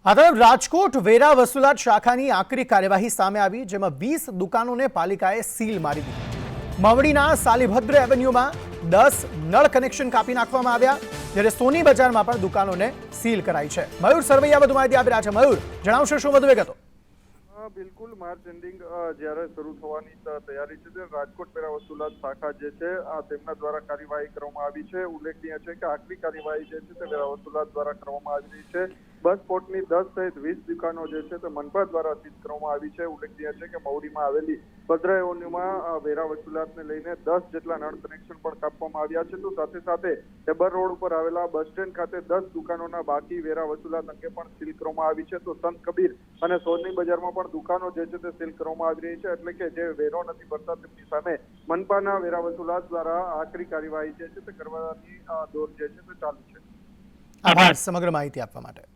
આ તરફ રાજકોટ વેરા વસૂલાત શાખાની આકરી કાર્યવાહી સામે આવી, જેમાં 20 દુકાનોને પાલિકાએ સીલ મારી દીધી। મવડીના સાલીભદ્ર એવન્યુમાં 10 નળ કનેક્શન કાપી નાખવામાં આવ્યા, જ્યારે સોની બજારમાં પણ દુકાનોને સીલ કરાઈ છે। મયુર સરવૈયા વધુ માહિતી આપી રહ્યા છે। મયુર, જણાવશો શું વધુ વિગતો? બિલકુલ, માર્ચ એન્ડિંગ જ્યારે શરૂ થવાની તૈયારી છે ત્યારે રાજકોટ વેરા વસૂલાત શાખા જે છે તેમના દ્વારા કાર્યવાહી કરવામાં આવી છે। ઉલ્લેખનીય છે કે આકરી કાર્યવાહી જે છે તે વેરા વસૂલાત દ્વારા કરવામાં આવી રહી છે। બસ સ્પોટની 10 સહિત 20 દુકાનો જે છે તે મનપા દ્વારા સીલ કરવામાં આવી છે। ઉલ્લેખનીય છે કે મવડીમાં આવેલી ભદ્ર એવન્યુમાં વેરા વસૂલાતને લઈને 10 જેટલા નળ કનેક્શન પણ કાપવામાં આવ્યા છે। તો સાથે સાથે ટેબર રોડ ઉપર આવેલા બસ સ્ટેન્ડ ખાતે 10 દુકાનોના બાકી વેરા વસૂલાત અંગે પણ સીલ કરવામાં આવી છે। તો સંત કબીર અને સોની બજારમાં પણ દુકાનો જે છે તે સીલ કરવામાં આવી રહી છે, એટલે કે જે વેરો નથી ભરતા તેમની સામે મનપાના વેરા વસૂલાત દ્વારા આકરી કાર્યવાહી જે છે તે કરવાની દોર જે છે તે ચાલુ છે। આભાર સમગ્ર માહિતી આપવા માટે।